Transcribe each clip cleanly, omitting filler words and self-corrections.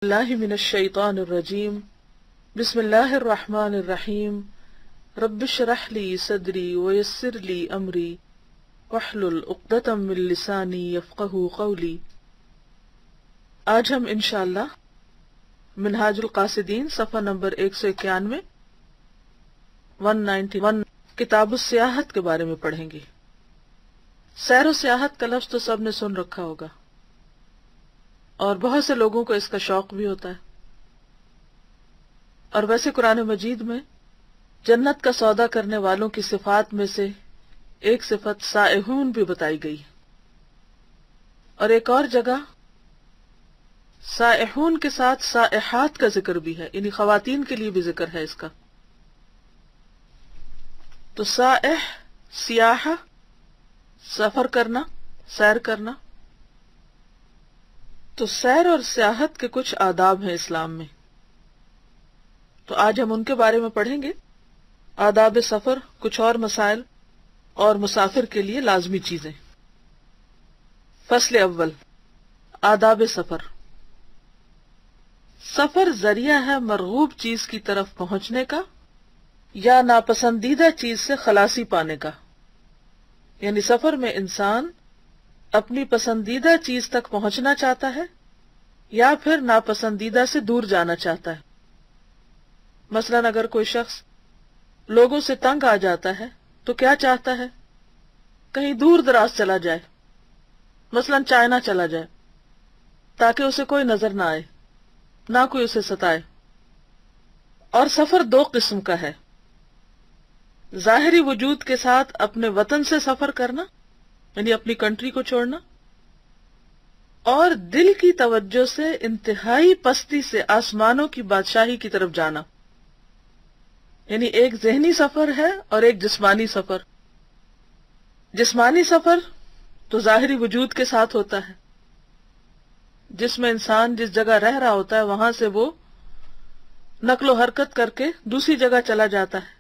اللہ من الشیطان الرجیم بسم اللہ الرحمن الرحیم رب اشرح لی صدری ویسر لی امری واحلل عقدۃ من لسانی یفقہوا قولی۔ آج ہم انشاءاللہ منہاج القاصدین صفحہ نمبر 191 191 کتاب السیاحت کے بارے میں پڑھیں گے۔ سیر و سیاحت کا لفظ تو سب نے سن رکھا ہوگا اور بہت سے لوگوں کو اس کا شوق بھی ہوتا ہے، اور ویسے قرآن مجید میں جنت کا سودا کرنے والوں کی صفات میں سے ایک صفت سائحون بھی بتائی گئی، اور ایک اور جگہ سائحون کے ساتھ سائحات کا ذکر بھی ہے، یعنی خواتین کے لیے بھی ذکر ہے اس کا۔ تو سائح سیاحہ سفر کرنا، سیر کرنا۔ تو سیر اور سیاحت کے کچھ آداب ہیں اسلام میں، تو آج ہم ان کے بارے میں پڑھیں گے۔ آداب سفر، کچھ اور مسائل اور مسافر کے لیے لازمی چیزیں۔ فصل اول، آداب سفر۔ سفر ذریعہ ہے مرغوب چیز کی طرف پہنچنے کا یا ناپسندیدہ چیز سے خلاصی پانے کا، یعنی سفر میں انسان اپنی پسندیدہ چیز تک پہنچنا چاہتا ہے یا پھر ناپسندیدہ سے دور جانا چاہتا ہے۔ مثلا اگر کوئی شخص لوگوں سے تنگ آ جاتا ہے تو کیا چاہتا ہے؟ کہیں دور دراز چلا جائے، مثلا چائنا چلا جائے، تاکہ اسے کوئی نظر نہ آئے، نہ کوئی اسے ستائے۔ اور سفر دو قسم کا ہے، ظاہری وجود کے ساتھ اپنے وطن سے سفر کرنا، یعنی اپنی کنٹری کو چھوڑنا، اور دل کی توجہ سے انتہائی پستی سے آسمانوں کی بادشاہی کی طرف جانا، یعنی ایک ذہنی سفر ہے اور ایک جسمانی سفر۔ جسمانی سفر تو ظاہری وجود کے ساتھ ہوتا ہے، جس میں انسان جس جگہ رہ رہا ہوتا ہے وہاں سے وہ نقل و حرکت کر کے دوسری جگہ چلا جاتا ہے۔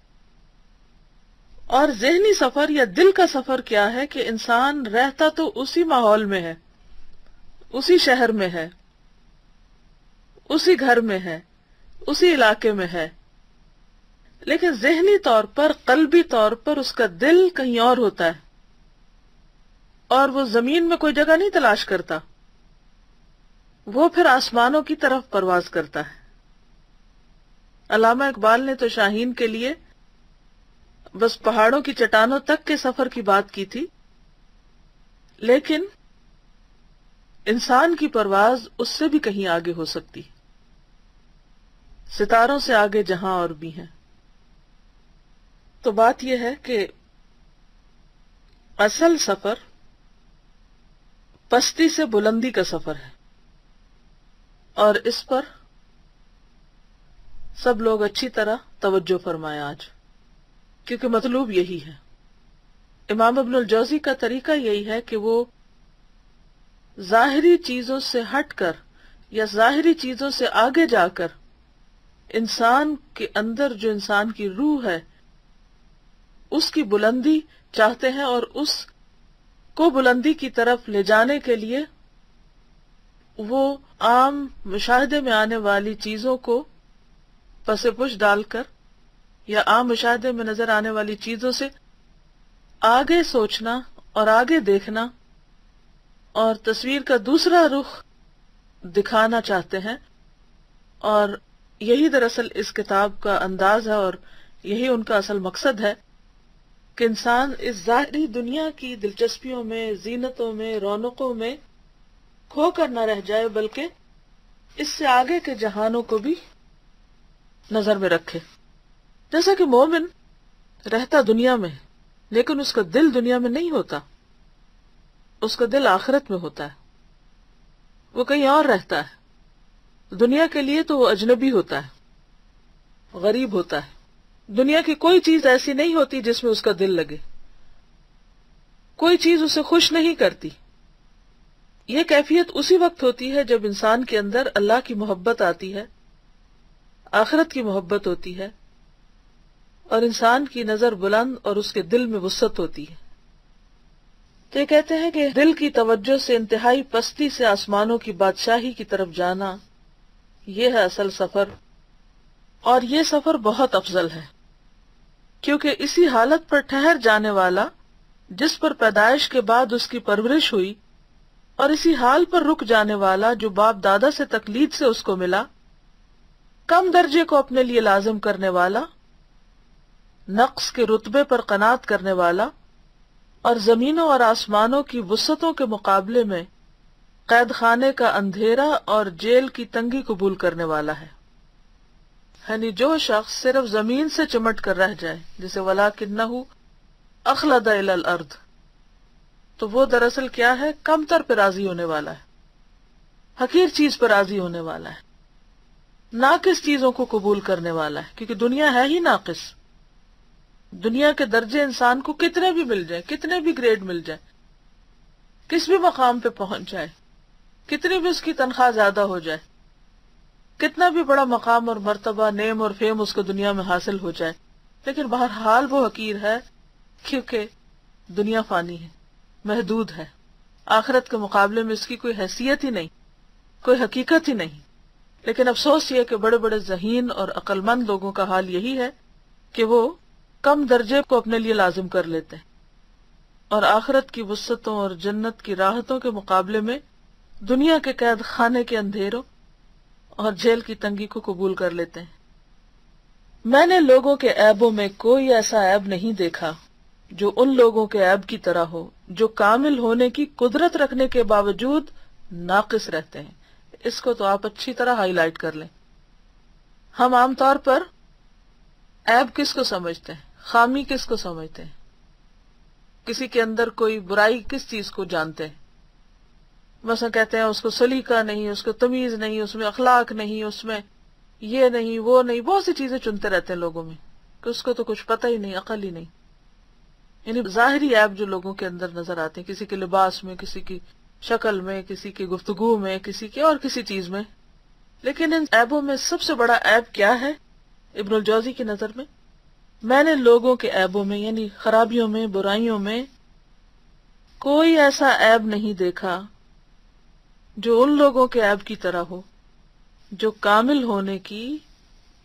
اور ذہنی سفر یا دل کا سفر کیا ہے کہ انسان رہتا تو اسی ماحول میں ہے، اسی شہر میں ہے، اسی گھر میں ہے، اسی علاقے میں ہے، لیکن ذہنی طور پر، قلبی طور پر اس کا دل کہیں اور ہوتا ہے، اور وہ زمین میں کوئی جگہ نہیں تلاش کرتا، وہ پھر آسمانوں کی طرف پرواز کرتا ہے۔ علامہ اقبال نے تو شاہین کے لیے بس پہاڑوں کی چٹانوں تک کے سفر کی بات کی تھی، لیکن انسان کی پرواز اس سے بھی کہیں آگے ہو سکتی، ستاروں سے آگے جہاں اور بھی ہیں۔ تو بات یہ ہے کہ اصل سفر پستی سے بلندی کا سفر ہے، اور اس پر سب لوگ اچھی طرح توجہ فرمائیں آج، کیونکہ مطلوب یہی ہے۔ امام ابن الجوزی کا طریقہ یہی ہے کہ وہ ظاہری چیزوں سے ہٹ کر یا ظاہری چیزوں سے آگے جا کر انسان کے اندر جو انسان کی روح ہے اس کی بلندی چاہتے ہیں، اور اس کو بلندی کی طرف لے جانے کے لیے وہ عام مشاہدے میں آنے والی چیزوں کو پس پش ڈال کر یا عام مشاہدے میں نظر آنے والی چیزوں سے آگے سوچنا اور آگے دیکھنا اور تصویر کا دوسرا رخ دکھانا چاہتے ہیں، اور یہی دراصل اس کتاب کا انداز ہے، اور یہی ان کا اصل مقصد ہے کہ انسان اس ظاہری دنیا کی دلچسپیوں میں، زینتوں میں، رونقوں میں کھو کر نہ رہ جائے، بلکہ اس سے آگے کے جہانوں کو بھی نظر میں رکھے۔ جیسا کہ مومن رہتا دنیا میں ہے لیکن اس کا دل دنیا میں نہیں ہوتا، اس کا دل آخرت میں ہوتا ہے، وہ کہیں اور رہتا ہے۔ دنیا کے لیے تو وہ اجنبی ہوتا ہے، غریب ہوتا ہے۔ دنیا کی کوئی چیز ایسی نہیں ہوتی جس میں اس کا دل لگے، کوئی چیز اسے خوش نہیں کرتی۔ یہ کیفیت اسی وقت ہوتی ہے جب انسان کے اندر اللہ کی محبت آتی ہے، آخرت کی محبت ہوتی ہے، اور انسان کی نظر بلند اور اس کے دل میں وسعت ہوتی ہے۔ تو یہ کہتے ہیں کہ دل کی توجہ سے انتہائی پستی سے آسمانوں کی بادشاہی کی طرف جانا یہ ہے اصل سفر، اور یہ سفر بہت افضل ہے، کیونکہ اسی حالت پر ٹھہر جانے والا جس پر پیدائش کے بعد اس کی پرورش ہوئی، اور اسی حال پر رک جانے والا جو باپ دادا سے تقلید سے اس کو ملا، کم درجے کو اپنے لیے لازم کرنے والا، نقص کے رتبے پر قناعت کرنے والا، اور زمینوں اور آسمانوں کی وسعتوں کے مقابلے میں قید خانے کا اندھیرا اور جیل کی تنگی قبول کرنے والا ہے۔ یعنی جو شخص صرف زمین سے چمٹ کر رہ جائے، جسے وَلَٰكِنَّهُ أَخْلَدَ إِلَى الْأَرْضِ، تو وہ دراصل کیا ہے؟ کم تر پہ راضی ہونے والا ہے، حقیر چیز پہ راضی ہونے والا ہے، ناقص چیزوں کو قبول کرنے والا ہے، کیونکہ دنیا ہے ہی ناقص۔ دنیا کے درجے انسان کو کتنے بھی مل جائیں، کتنے بھی گریڈ مل جائیں، کس بھی مقام پہ پہنچ جائے، کتنی بھی اس کی تنخواہ زیادہ ہو جائے، کتنا بھی بڑا مقام اور مرتبہ، نیم اور فیم اس کو دنیا میں حاصل ہو جائے، لیکن بہرحال وہ حقیر ہے، کیونکہ دنیا فانی ہے، محدود ہے۔ آخرت کے مقابلے میں اس کی کوئی حیثیت ہی نہیں، کوئی حقیقت ہی نہیں۔ لیکن افسوس یہ کہ بڑے بڑے ذہین اور عقل مند لوگوں کا حال یہی ہے کہ وہ کم درجے کو اپنے لیے لازم کر لیتے ہیں، اور آخرت کی وسعتوں اور جنت کی راحتوں کے مقابلے میں دنیا کے قید خانے کے اندھیروں اور جیل کی تنگی کو قبول کر لیتے ہیں۔ میں نے لوگوں کے عیبوں میں کوئی ایسا عیب نہیں دیکھا جو ان لوگوں کے عیب کی طرح ہو جو کامل ہونے کی قدرت رکھنے کے باوجود ناقص رہتے ہیں۔ اس کو تو آپ اچھی طرح ہائی لائٹ کر لیں۔ ہم عام طور پر عیب کس کو سمجھتے ہیں؟ خامی کس کو سمجھتے ہیں؟ کسی کے اندر کوئی برائی کس چیز کو جانتے ہیں؟ مثلا کہتے ہیں اس کو سلیقہ نہیں، اس کو تمیز نہیں، اس میں اخلاق نہیں، اس میں یہ نہیں وہ نہیں، بہت سی چیزیں چنتے رہتے ہیں لوگوں میں کہ اس کو تو کچھ پتہ ہی نہیں، عقل ہی نہیں۔ یعنی ظاہری عیب جو لوگوں کے اندر نظر آتے ہیں، کسی کے لباس میں، کسی کی شکل میں، کسی کی گفتگو میں، کسی کے اور کسی چیز میں۔ لیکن ان عیبوں میں سب سے بڑا عیب کیا ہے ابن الجوزی کی نظر میں نے لوگوں کے عیبوں میں یعنی خرابیوں میں، برائیوں میں کوئی ایسا عیب نہیں دیکھا جو ان لوگوں کے عیب کی طرح ہو جو کامل ہونے کی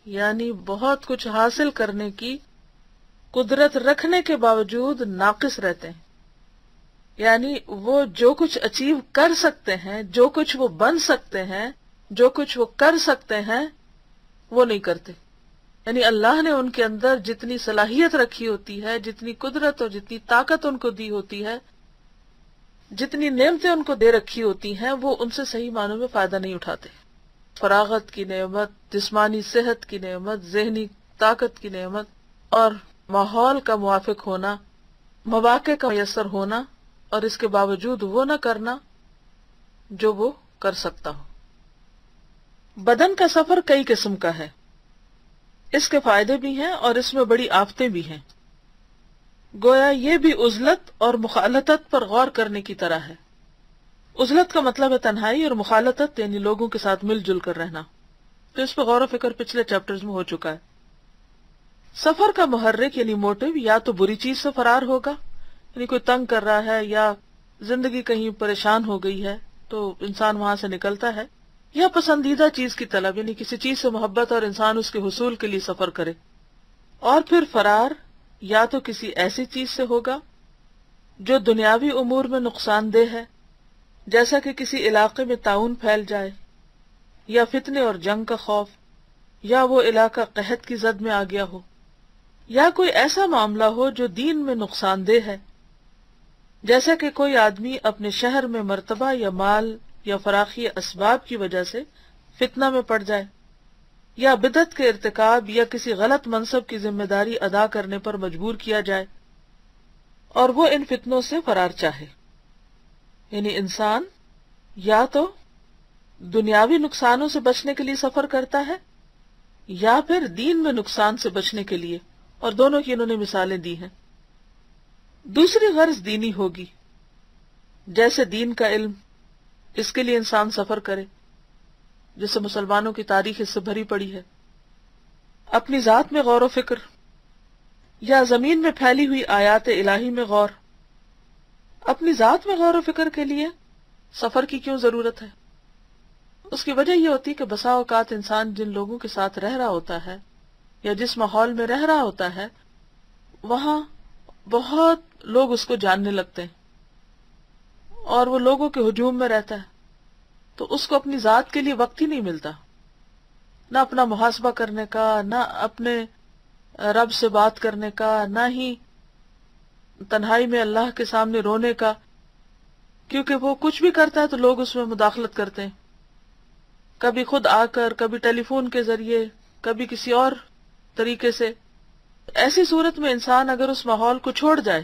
یعنی بہت کچھ حاصل کرنے کی قدرت رکھنے کے باوجود ناقص رہتے ہیں۔ یعنی وہ جو کچھ اچیو کر سکتے ہیں، جو کچھ وہ بن سکتے ہیں، جو کچھ وہ کر سکتے ہیں، وہ نہیں کرتے۔ یعنی اللہ نے ان کے اندر جتنی صلاحیت رکھی ہوتی ہے، جتنی قدرت اور جتنی طاقت ان کو دی ہوتی ہے، جتنی نعمتیں ان کو دے رکھی ہوتی ہیں، وہ ان سے صحیح معنوں میں فائدہ نہیں اٹھاتے۔ فراغت کی نعمت، جسمانی صحت کی نعمت، ذہنی طاقت کی نعمت، اور ماحول کا موافق ہونا، مواقع کا میسر ہونا، اور اس کے باوجود وہ نہ کرنا جو وہ کر سکتا ہو۔ بدن کا سفر کئی قسم کا ہے، اس کے فائدے بھی ہیں اور اس میں بڑی آفتیں بھی ہیں۔ گویا یہ بھی عزلت اور مخالطت پر غور کرنے کی طرح ہے۔ عزلت کا مطلب ہے تنہائی، اور مخالطت یعنی لوگوں کے ساتھ مل جل کر رہنا، تو اس پہ غور و فکر پچھلے چیپٹرز میں ہو چکا ہے۔ سفر کا محرک یعنی موٹو یا تو بری چیز سے فرار ہوگا، یعنی کوئی تنگ کر رہا ہے یا زندگی کہیں پریشان ہو گئی ہے تو انسان وہاں سے نکلتا ہے، یا پسندیدہ چیز کی طلب یعنی کسی چیز سے محبت اور انسان اس کے حصول کے لیے سفر کرے۔ اور پھر فرار یا تو کسی ایسی چیز سے ہوگا جو دنیاوی امور میں نقصان دہ ہے، جیسا کہ کسی علاقے میں طاعون پھیل جائے، یا فتنے اور جنگ کا خوف، یا وہ علاقہ قحط کی زد میں آ گیا ہو، یا کوئی ایسا معاملہ ہو جو دین میں نقصان دہ ہے، جیسا کہ کوئی آدمی اپنے شہر میں مرتبہ یا مال یا فراخی اسباب کی وجہ سے فتنہ میں پڑ جائے، یا بدعت کے ارتکاب یا کسی غلط منصب کی ذمہ داری ادا کرنے پر مجبور کیا جائے، اور وہ ان فتنوں سے فرار چاہے۔ یعنی انسان یا تو دنیاوی نقصانوں سے بچنے کے لیے سفر کرتا ہے یا پھر دین میں نقصان سے بچنے کے لیے، اور دونوں کی انہوں نے مثالیں دی ہیں۔ دوسری غرض دینی ہوگی، جیسے دین کا علم، اس کے لیے انسان سفر کرے، جسے مسلمانوں کی تاریخ اس سے بھری پڑی ہے۔ اپنی ذات میں غور و فکر، یا زمین میں پھیلی ہوئی آیات الہی میں غور۔ اپنی ذات میں غور و فکر کے لیے سفر کی کیوں ضرورت ہے؟ اس کی وجہ یہ ہوتی ہے کہ بسا اوقات انسان جن لوگوں کے ساتھ رہ رہا ہوتا ہے یا جس ماحول میں رہ رہا ہوتا ہے وہاں بہت لوگ اس کو جاننے لگتے ہیں اور وہ لوگوں کے ہجوم میں رہتا ہے، تو اس کو اپنی ذات کے لیے وقت ہی نہیں ملتا، نہ اپنا محاسبہ کرنے کا، نہ اپنے رب سے بات کرنے کا، نہ ہی تنہائی میں اللہ کے سامنے رونے کا، کیونکہ وہ کچھ بھی کرتا ہے تو لوگ اس میں مداخلت کرتے ہیں، کبھی خود آ کر، کبھی ٹیلی فون کے ذریعے، کبھی کسی اور طریقے سے۔ ایسی صورت میں انسان اگر اس ماحول کو چھوڑ جائے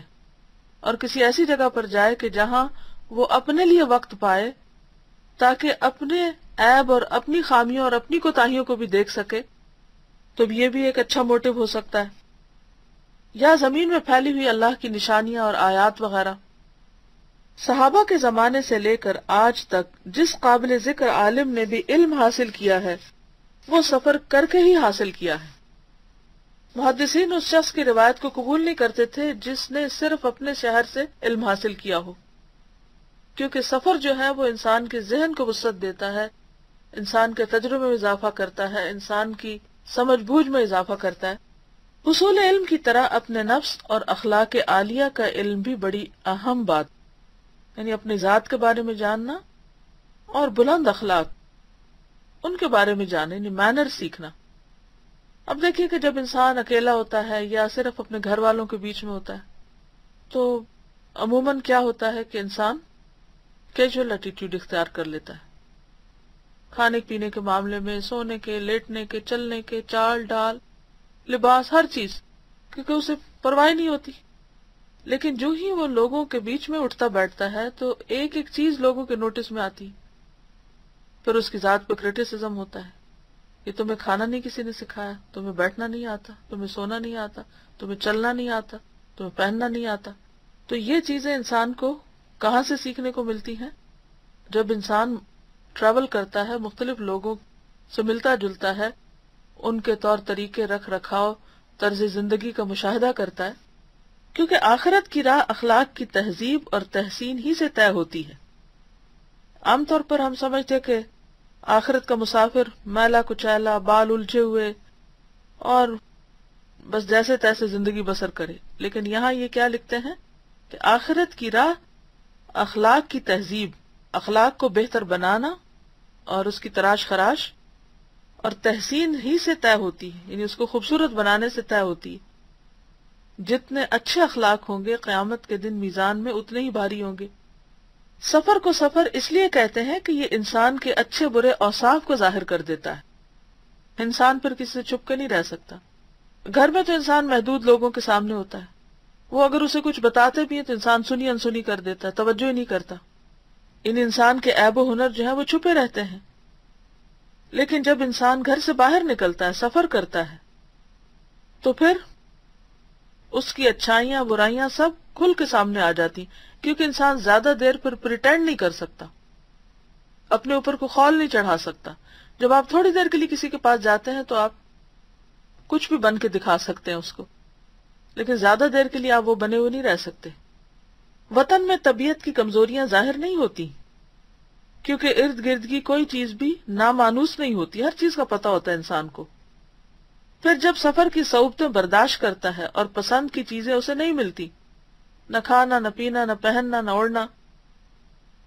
اور کسی ایسی جگہ پر جائے کہ جہاں وہ اپنے لیے وقت پائے تاکہ اپنے عیب اور اپنی خامیوں اور اپنی کوتاہیوں کو بھی دیکھ سکے، تو یہ بھی ایک اچھا موٹو ہو سکتا ہے۔ یا زمین میں پھیلی ہوئی اللہ کی نشانیاں اور آیات وغیرہ۔ صحابہ کے زمانے سے لے کر آج تک جس قابل ذکر عالم نے بھی علم حاصل کیا ہے وہ سفر کر کے ہی حاصل کیا ہے۔ محدثین اس شخص کی روایت کو قبول نہیں کرتے تھے جس نے صرف اپنے شہر سے علم حاصل کیا ہو، کیونکہ سفر جو ہے وہ انسان کے ذہن کو وسعت دیتا ہے، انسان کے تجربے میں اضافہ کرتا ہے، انسان کی سمجھ بوجھ میں اضافہ کرتا ہے۔ حصول علم کی طرح اپنے نفس اور اخلاق عالیہ کا علم بھی بڑی اہم بات، یعنی اپنی ذات کے بارے میں جاننا اور بلند اخلاق ان کے بارے میں جاننا، یعنی مینر سیکھنا۔ اب دیکھیے کہ جب انسان اکیلا ہوتا ہے یا صرف اپنے گھر والوں کے بیچ میں ہوتا ہے تو عموماً کیا ہوتا ہے کہ انسان کیجول ایٹیٹیوڈ اختیار کر لیتا ہے، کھانے پینے کے معاملے میں، سونے کے، لیٹنے کے، چلنے کے، چال ڈال، لباس، ہر چیز، کیونکہ اسے پرواہ نہیں ہوتی۔ لیکن جو ہی وہ لوگوں کے بیچ میں اٹھتا بیٹھتا ہے تو ایک ایک چیز لوگوں کے نوٹس میں آتی، پھر اس کی ذات پہ کریٹیسزم ہوتا ہے کہ تمہیں کھانا نہیں کسی نے سکھایا، تمہیں بیٹھنا نہیں آتا، تمہیں سونا نہیں آتا، تمہیں چلنا نہیں آتا، تمہیں پہننا نہیں آتا۔ تو یہ چیزیں انسان کو کہاں سے سیکھنے کو ملتی ہیں؟ جب انسان ٹریول کرتا ہے، مختلف لوگوں سے ملتا جلتا ہے، ان کے طور طریقے، رکھ رکھاؤ، طرز زندگی کا مشاہدہ کرتا ہے، کیونکہ آخرت کی راہ اخلاق کی تہذیب اور تحسین ہی سے طے ہوتی ہے۔ عام طور پر ہم سمجھتے کہ آخرت کا مسافر میلا کچیلا، بال الجھے ہوئے اور بس جیسے تیسے زندگی بسر کرے، لیکن یہاں یہ کیا لکھتے ہیں کہ آخرت کی راہ اخلاق کی تہذیب، اخلاق کو بہتر بنانا اور اس کی تراش خراش اور تحسین ہی سے طے ہوتی ہے، یعنی اس کو خوبصورت بنانے سے طے ہوتی ہے۔ جتنے اچھے اخلاق ہوں گے قیامت کے دن میزان میں اتنے ہی بھاری ہوں گے۔ سفر کو سفر اس لیے کہتے ہیں کہ یہ انسان کے اچھے برے اوصاف کو ظاہر کر دیتا ہے، انسان پھر کسی سے چھپ کے نہیں رہ سکتا۔ گھر میں تو انسان محدود لوگوں کے سامنے ہوتا ہے، وہ اگر اسے کچھ بتاتے بھی ہیں تو انسان سنی انسنی کر دیتا ہے، توجہ ہی نہیں کرتا، ان انسان کے عیب و ہنر جو ہیں وہ چھپے رہتے ہیں۔ لیکن جب انسان گھر سے باہر نکلتا ہے، سفر کرتا ہے، تو پھر اس کی اچھائیاں برائیاں سب کھل کے سامنے آ جاتی، کیونکہ انسان زیادہ دیر پر پریٹینڈ نہیں کر سکتا، اپنے اوپر کو خول نہیں چڑھا سکتا۔ جب آپ تھوڑی دیر کے لیے کسی کے پاس جاتے ہیں تو آپ کچھ بھی بن کے دکھا سکتے ہیں اس کو، لیکن زیادہ دیر کے لیے آپ وہ بنے ہوئے نہیں رہ سکتے۔ وطن میں طبیعت کی کمزوریاں ظاہر نہیں ہوتی، کیونکہ ارد گرد کی کوئی چیز بھی نامانوس نہیں ہوتی، ہر چیز کا پتہ ہوتا ہے انسان کو۔ پھر جب سفر کی صعوبتیں برداشت کرتا ہے اور پسند کی چیزیں اسے نہیں ملتی، نہ کھانا، نہ پینا، نہ پہننا، نہ اوڑھنا،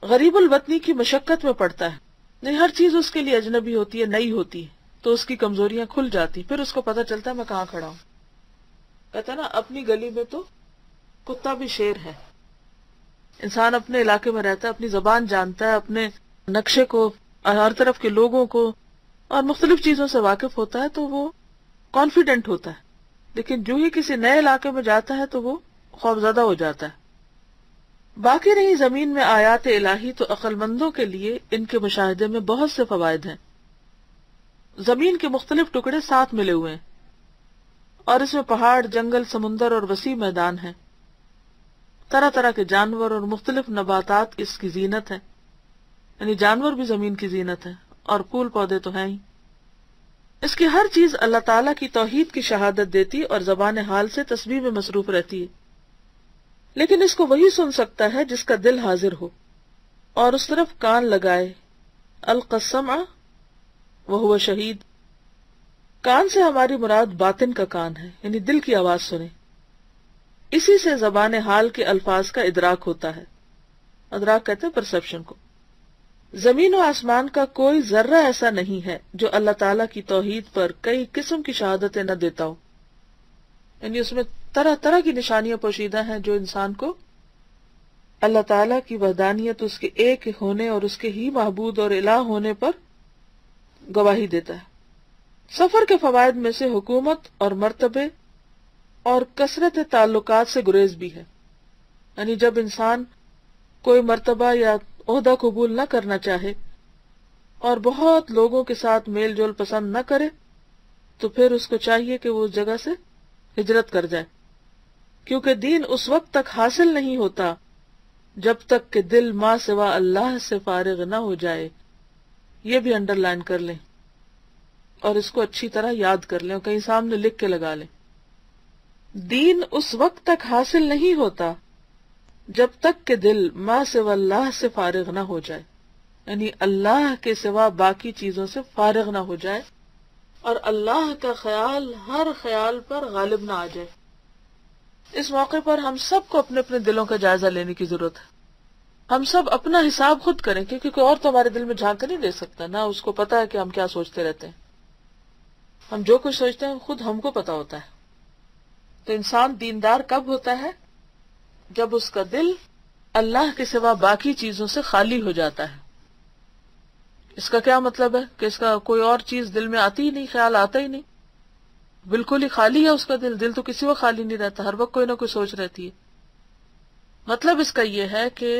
غریب الوطنی کی مشقت میں پڑتا ہے، نہیں ہر چیز اس کے لیے اجنبی ہوتی ہے، نئی ہوتی ہے، تو اس کی کمزوریاں کھل جاتی، پھر اس کو پتہ چلتا ہے میں کہاں کھڑا ہوں۔ کہتا ہے نا اپنی گلی میں تو کتا بھی شیر ہے۔ انسان اپنے علاقے میں رہتا ہے، اپنی زبان جانتا ہے، اپنے نقشے کو، ہر طرف کے لوگوں کو اور مختلف چیزوں سے واقف ہوتا ہے تو وہ کانفیڈنٹ ہوتا ہے، لیکن جو ہی کسی نئے علاقے میں جاتا ہے تو وہ خوفزدہ ہو جاتا ہے۔ باقی رہی زمین میں آیات الہی تو عقل مندوں کے لیے ان کے مشاہدے میں بہت سے فوائد ہیں۔ زمین کے مختلف ٹکڑے ساتھ ملے ہوئے ہیں اور اس میں پہاڑ، جنگل، سمندر اور وسیع میدان ہیں، طرح طرح کے جانور اور مختلف نباتات اس کی زینت ہے، یعنی جانور بھی زمین کی زینت ہے اور پھول پودے تو ہیں ہی۔ اس کی ہر چیز اللہ تعالیٰ کی توحید کی شہادت دیتی اور زبان حال سے تسبیح میں مصروف رہتی ہے، لیکن اس کو وہی سن سکتا ہے جس کا دل حاضر ہو اور اس طرف کان لگائے، القى السمع وهو شہید. کان سے ہماری مراد باطن کا کان ہے، یعنی دل کی آواز سنے. اسی سے زبان حال کے الفاظ کا ادراک ہوتا ہے. ادراک کہتے ہیں پرسپشن کو. زمین و آسمان کا کوئی ذرہ ایسا نہیں ہے جو اللہ تعالیٰ کی توحید پر کئی قسم کی شہادتیں نہ دیتا ہو، یعنی اس میں طرح طرح کی نشانیاں پوشیدہ ہیں جو انسان کو اللہ تعالیٰ کی وحدانیت، اس کے ایک ہونے اور اس کے ہی معبود اور الہ ہونے پر گواہی دیتا ہے. سفر کے فوائد میں سے حکومت اور مرتبے اور کثرت تعلقات سے گریز بھی ہے. یعنی جب انسان کوئی مرتبہ یا عہدہ قبول نہ کرنا چاہے اور بہت لوگوں کے ساتھ میل جول پسند نہ کرے تو پھر اس کو چاہیے کہ وہ اس جگہ سے ہجرت کر جائے، کیونکہ دین اس وقت تک حاصل نہیں ہوتا جب تک کہ دل ما سوا اللہ سے فارغ نہ ہو جائے. یہ بھی انڈر لائن کر لیں اور اس کو اچھی طرح یاد کر لیں اور کہیں سامنے لکھ کے لگا لیں. دین اس وقت تک حاصل نہیں ہوتا جب تک کہ دل ما سوا اللہ سے فارغ نہ ہو جائے، یعنی اللہ کے سوا باقی چیزوں سے فارغ نہ ہو جائے اور اللہ کا خیال ہر خیال پر غالب نہ آ جائے. اس موقع پر ہم سب کو اپنے اپنے دلوں کا جائزہ لینے کی ضرورت ہے. ہم سب اپنا حساب خود کریں، کیونکہ کوئی اور تو ہمارے دل میں جھانک نہیں دے سکتا، نہ اس کو پتا ہے کہ ہم کیا سوچتے رہتے ہیں. ہم جو کچھ سوچتے ہیں خود ہم کو پتا ہوتا ہے. تو انسان دیندار کب ہوتا ہے؟ جب اس کا دل اللہ کے سوا باقی چیزوں سے خالی ہو جاتا ہے. اس کا کیا مطلب ہے کہ اس کا کوئی اور چیز دل میں آتی ہی نہیں، خیال آتا ہی نہیں، بالکل ہی خالی ہے اس کا دل تو کسی وقت خالی نہیں رہتا، ہر وقت کوئی نہ کوئی سوچ رہتی ہے. مطلب اس کا یہ ہے کہ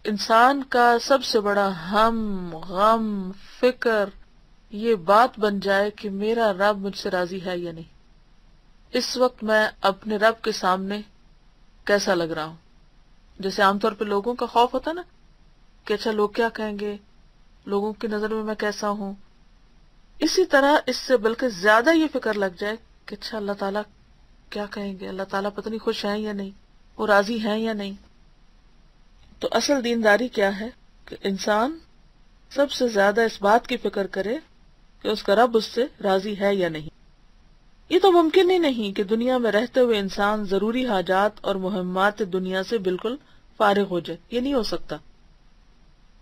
انسان کا سب سے بڑا ہم، غم، فکر یہ بات بن جائے کہ میرا رب مجھ سے راضی ہے یا نہیں. اس وقت میں اپنے رب کے سامنے کیسا لگ رہا ہوں. جیسے عام طور پہ لوگوں کا خوف ہوتا نا کہ اچھا لوگ کیا کہیں گے، لوگوں کی نظر میں کیسا ہوں. اسی طرح اس سے بلکہ زیادہ یہ فکر لگ جائے کہ اچھا اللہ تعالیٰ کیا کہیں گے، اللہ تعالیٰ پتہ نہیں خوش ہیں یا نہیں، وہ راضی ہیں یا نہیں. تو اصل دینداری کیا ہے کہ انسان سب سے زیادہ اس بات کی فکر کرے کہ اس کا رب اس سے راضی ہے یا نہیں. یہ تو ممکن ہی نہیں کہ دنیا میں رہتے ہوئے انسان ضروری حاجات اور مہمات دنیا سے بالکل فارغ ہو جائے. یہ نہیں ہو سکتا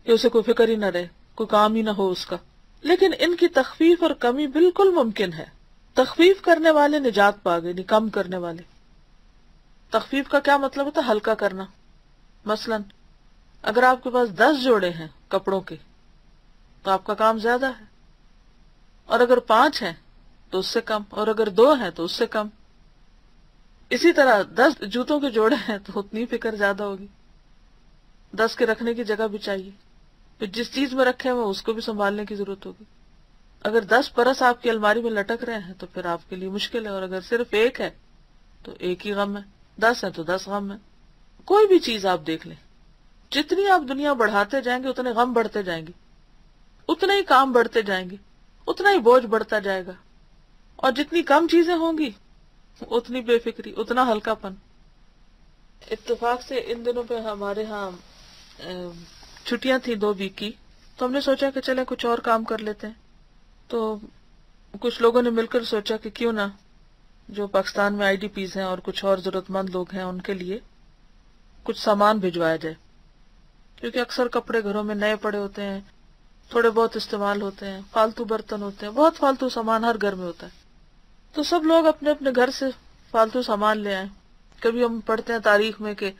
کہ اسے کوئی فکر ہی نہ رہے، کوئی کام ہی نہ ہو اس کا. لیکن ان کی تخفیف اور کمی بالکل ممکن ہے. تخفیف کرنے والے نجات پا گئے، کم کرنے والے. تخفیف کا کیا مطلب ہوتا ہے؟ ہلکا کرنا. مثلا اگر آپ کے پاس 10 جوڑے ہیں کپڑوں کے تو آپ کا کام زیادہ ہے، اور اگر 5 ہیں تو اس سے کم، اور اگر 2 ہیں تو اس سے کم. اسی طرح 10 جوتوں کے جوڑے ہیں تو اتنی فکر زیادہ ہوگی. 10 کے رکھنے کی جگہ بھی چاہیے، پھر جس چیز میں رکھے ہوئے اس کو بھی سنبھالنے کی ضرورت ہوگی. اگر 10 پرس آپ کی الماری میں لٹک رہے ہیں تو پھر آپ کے لیے مشکل ہے، اور اگر صرف 1 ہے تو 1 ہی غم ہے، 10 ہے تو 10 غم ہے. کوئی بھی چیز آپ دیکھ لیں، جتنی آپ دنیا بڑھاتے جائیں گے اتنے غم بڑھتے جائیں گے، اتنے ہی کام بڑھتے جائیں گے، اتنا ہی بوجھ بڑھتا جائے گا. اور جتنی کم چیزیں ہوں گی اتنی بے فکری، اتنا ہلکا پن. اتفاق سے ان دنوں پہ ہمارے ہاں چھٹیاں تھیں 2 ویک کی، تو ہم نے سوچا کہ چلیں کچھ اور کام کر لیتے ہیں. تو کچھ لوگوں نے مل کر سوچا کہ کیوں نہ جو پاکستان میں IDPs ہیں اور کچھ اور ضرورت مند لوگ ہیں ان کے لیے کچھ سامان بھجوایا جائے، کیونکہ اکثر کپڑے گھروں میں نئے پڑے ہوتے ہیں، تھوڑے بہت استعمال ہوتے ہیں، فالتو برتن ہوتے ہیں، بہت فالتو سامان ہر گھر میں ہوتا ہے. تو سب لوگ اپنے اپنے گھر سے فالتو سامان لے آئیں. کبھی ہم پڑھتے ہیں تاریخ میں کہ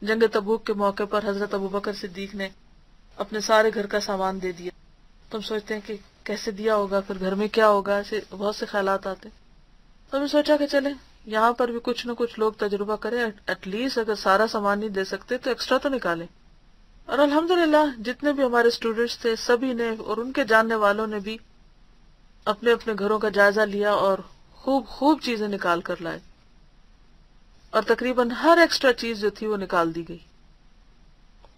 جنگ تبوک کے موقع پر حضرت ابوبکر صدیق نے اپنے سارے گھر کا سامان دے دیا. تو ہم سوچتے ہیں کہ کیسے دیا ہوگا، پھر گھر میں کیا ہوگا، ایسے بہت سے خیالات آتے. تو ہم نے سوچا کہ چلیں یہاں پر بھی کچھ نہ کچھ لوگ تجربہ کریں، ایٹ لیسٹ اگر سارا سامان نہیں دے سکتے تو ایکسٹرا تو نکالیں. اور الحمدللہ جتنے بھی ہمارے اسٹوڈینٹس تھے سبھی نے اور ان کے جاننے والوں نے بھی اپنے اپنے گھروں کا جائزہ لیا اور خوب چیزیں نکال کر لائے، اور تقریباً ہر ایکسٹرا چیز جو تھی وہ نکال دی گئی.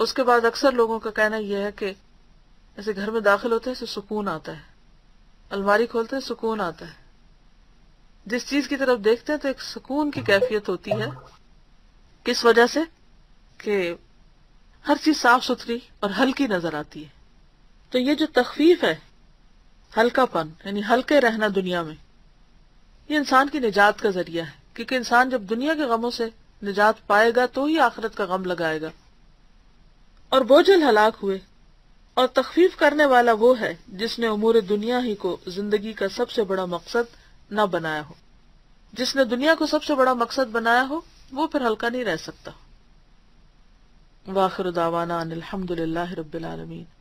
اس کے بعد اکثر لوگوں کا کہنا یہ ہے کہ ایسے گھر میں داخل ہوتے ہیں سکون آتا ہے، الماری کھولتے ہیں سکون آتا ہے، جس چیز کی طرف دیکھتے ہیں تو ایک سکون کی کیفیت ہوتی ہے. کس وجہ سے؟ کہ ہر چیز صاف ستھری اور ہلکی نظر آتی ہے. تو یہ جو تخفیف ہے، ہلکا پن یعنی ہلکے رہنا دنیا میں، یہ انسان کی نجات کا ذریعہ ہے، کیونکہ انسان جب دنیا کے غموں سے نجات پائے گا تو ہی آخرت کا غم لگائے گا۔ اور بوجھل ہلاک ہوئے، اور تخفیف کرنے والا وہ ہے جس نے امور دنیا ہی کو زندگی کا سب سے بڑا مقصد نہ بنایا ہو۔ جس نے دنیا کو سب سے بڑا مقصد بنایا ہو وہ پھر ہلکا نہیں رہ سکتا۔ وآخر دعوانا ان الحمد للہ رب العالمین۔